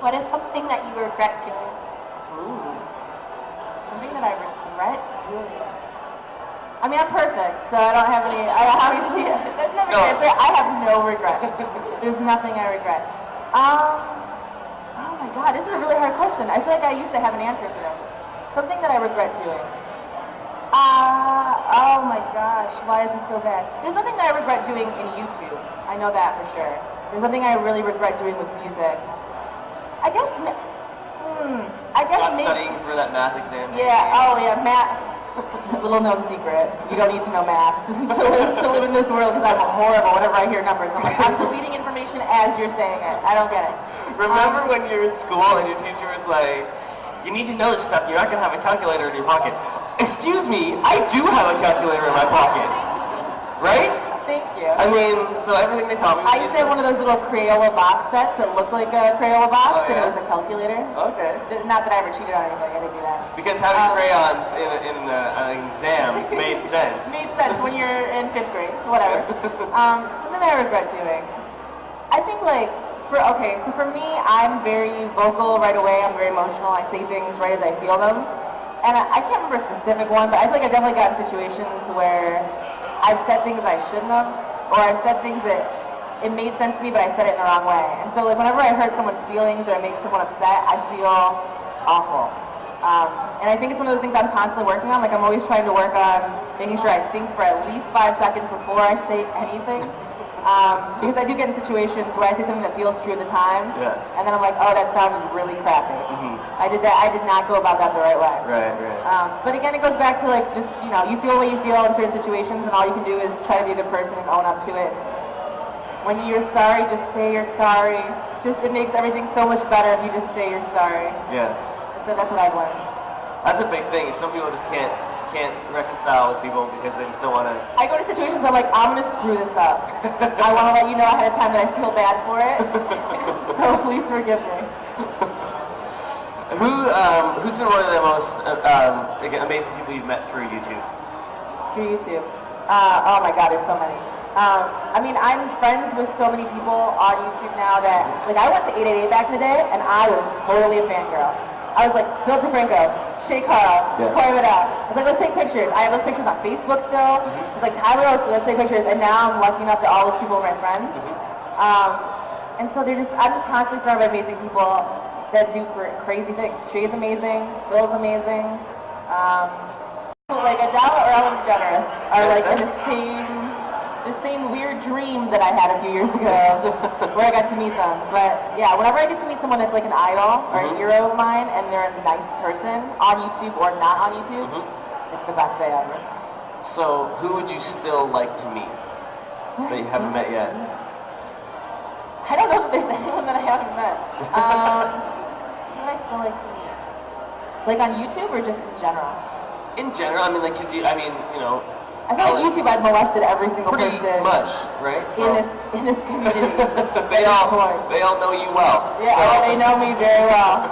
What is something that you regret doing? Ooh. Something that I regret doing. I mean, I'm perfect, so I don't have any. I obviously that's never No. the answer. I have no regret. There's nothing I regret. Oh my God, this is a really hard question. I feel like I used to have an answer for them. Something that I regret doing. Oh my gosh, why is this so bad? There's nothing that I regret doing in YouTube. I know that for sure. There's nothing I really regret doing with music. I guess Not maybe. studying for that math exam. Yeah. Oh yeah, math. Little known secret. You don't need to know math to live in this world because I'm horrible whenever I hear numbers. I'm like, I'm deleting information as you're saying it. I don't get it. Remember when you were in school and your teacher was like, you need to know this stuff, you're not going to have a calculator in your pocket. Excuse me, I do have a calculator in my pocket. Right? Thank you. I mean, so everything they taught me was I used to have one of those little Crayola box sets that looked like a Crayola box, Oh, yeah? and it was a calculator. Okay. Not that I ever cheated on anything, I didn't do that. Because having crayons in an exam made sense. Made sense when you're in 5th grade, whatever. Something that I regret doing. I think so for me, I'm very vocal right away, I'm very emotional, I say things right as I feel them. And I can't remember a specific one, but I feel like I definitely got in situations where I've said things I shouldn't have, or I've said things that it made sense to me, but I said it in the wrong way. And so whenever I hurt someone's feelings or I make someone upset, I feel awful. And I think it's one of those things I'm constantly working on. Like I'm always trying to work on making sure I think for at least 5 seconds before I say anything. Because I do get in situations where I say something that feels true at the time, and then I'm like, oh, that sounded really crappy. I did not go about that the right way. Right. But again, it goes back to just, you feel what you feel in certain situations, and all you can do is try to be a good person and own up to it. When you're sorry, just say you're sorry. It makes everything so much better if you just say you're sorry. Yeah. So that's what I've learned. That's a big thing. Some people just can't reconcile with people because they still want to. I go to situations I'm like, I'm going to screw this up. I want to let you know ahead of time that I feel bad for it. So please forgive me. Who's been one of the most amazing people you've met through YouTube? Through YouTube. Oh my God, there's so many. I mean, I'm friends with so many people on YouTube now that, I went to 888 back in the day, and I was totally a fangirl. I was like, Phil DeFranco, Shay Carl, Corey Vidal. I was like, let's take pictures. I have those pictures on Facebook still. It's like, Tyler, let's take pictures. And now I'm lucky enough that all those people are my friends. And so I'm just constantly surrounded by amazing people that do crazy things. Shay's amazing, Phil's amazing. Like Adele or Ellen DeGeneres are in the same weird dream that I had a few years ago where I got to meet them. But yeah, whenever I get to meet someone that's like an idol or a hero of mine and they're a nice person on YouTube or not on YouTube, it's the best day ever. So who would you still like to meet that you haven't met yet? I don't know if there's anyone that I haven't met. Who would I still like to meet? Like on YouTube or just in general? In general, I mean, because I feel like YouTube, I've molested every single pretty person much, right? So in this community. they all know you well. Yeah, so. They know me very well.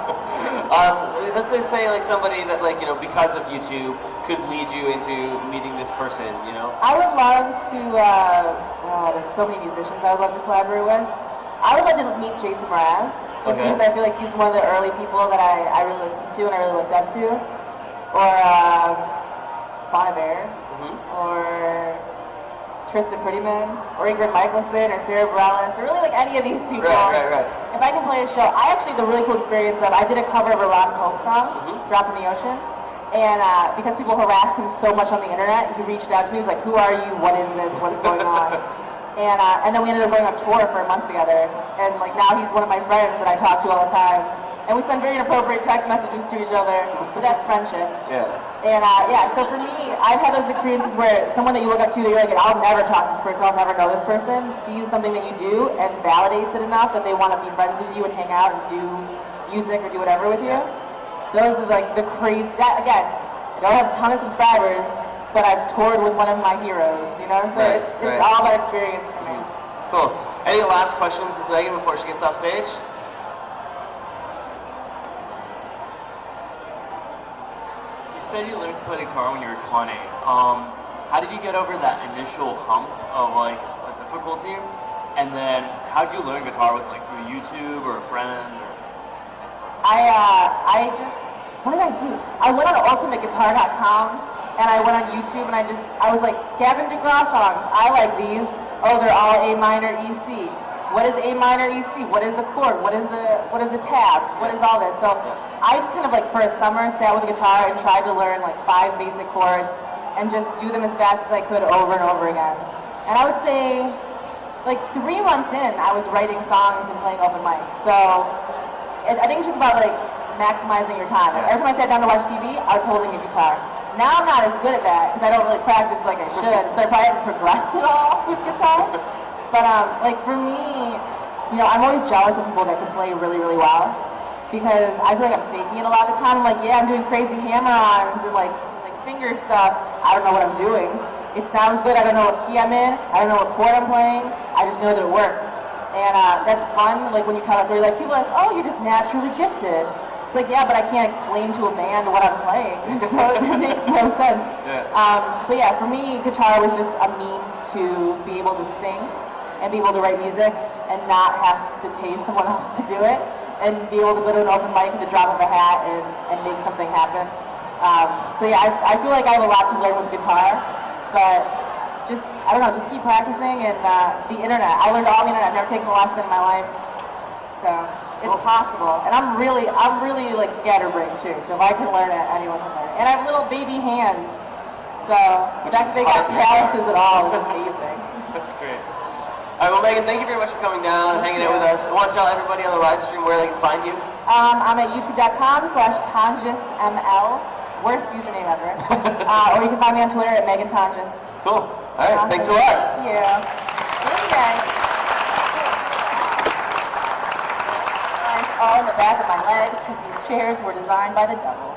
Let's just say somebody that because of YouTube could lead you into meeting this person. I would love to. There's so many musicians I would love to collaborate with. I would love to meet Jason Mraz, just because I feel like he's one of the early people that I really listened to and I really looked up to, or Bon Iver. Or Tristan Prettyman, or Ingrid Michaelson, or Sarah Bareilles, or really any of these people. Right. If I can play a show, I actually had the really cool experience of, I did a cover of a Ron Combs song, Drop in the Ocean, and because people harassed him so much on the internet, he reached out to me, he was like, who are you, what is this, what's going on? And then we ended up going on tour for a month together, and now he's one of my friends that I talk to all the time. And we send very inappropriate text messages to each other, but that's friendship. Yeah. And so for me, I've had those experiences where someone that you look up to, that you're like, I'll never talk to this person, I'll never know this person, sees something that you do and validates it enough that they want to be friends with you and hang out and do music or do whatever with you. Those are the crazy, again, I don't have a ton of subscribers, but I've toured with one of my heroes, So it's all that experience for me. Cool. Any last questions of Megan before she gets off stage? You said you learned to play the guitar when you were 20. How did you get over that initial hump of difficulty? And then how did you learn guitar? Was it through YouTube or a friend? Or? What did I do? I went on ultimateguitar.com and I went on YouTube and I was like, Gavin DeGraw songs, I like these. Oh, they're all A minor, E, C. What is A minor, E, C? What is the chord? What is the tab? What is all this? So I just kind of like for a summer sat with a guitar and tried to learn like 5 basic chords and just do them as fast as I could over and over again. And I would say like 3 months in, I was writing songs and playing open mics. So I think it's just about like maximizing your time. Like, every time I sat down to watch TV, I was holding a guitar. Now I'm not as good at that because I don't really practice like I should, so I probably haven't progressed at all with guitar. But like for me, you know, I'm always jealous of people that can play really, really well because I feel like I'm faking it a lot of the time. I'm like, yeah, I'm doing crazy hammer-ons and like finger stuff. I don't know what I'm doing. It sounds good. I don't know what key I'm in. I don't know what chord I'm playing. I just know that it works. And that's fun. Like when you tell a story, like people are like, oh, you're just naturally gifted. It's like, yeah, but I can't explain to a band what I'm playing, so it makes no sense. Yeah. But yeah, for me, guitar was just a means to be able to sing and be able to write music and not have to pay someone else to do it and be able to go to an open mic with the drop of a hat and make something happen. So yeah, I feel like I have a lot to learn with guitar, but just, I don't know, just keep practicing and the internet. I learned all the internet. I've never taken a lesson in my life, so it's possible. And I'm really like scatterbrained too, so if I can learn it, anyone can learn it. And I have little baby hands, so the fact that they got calluses at all is amazing. That's great. All right, well, Meghan, thank you very much for coming down and hanging out with us. I want to tell everybody on the live stream where they can find you. I'm at youtube.com/TonjesML. Worst username ever. Or you can find me on Twitter at Meghan Tonjes. Cool. All right, thanks a lot. Thank you. Thank you guys. All in the back of my legs because these chairs were designed by the devil.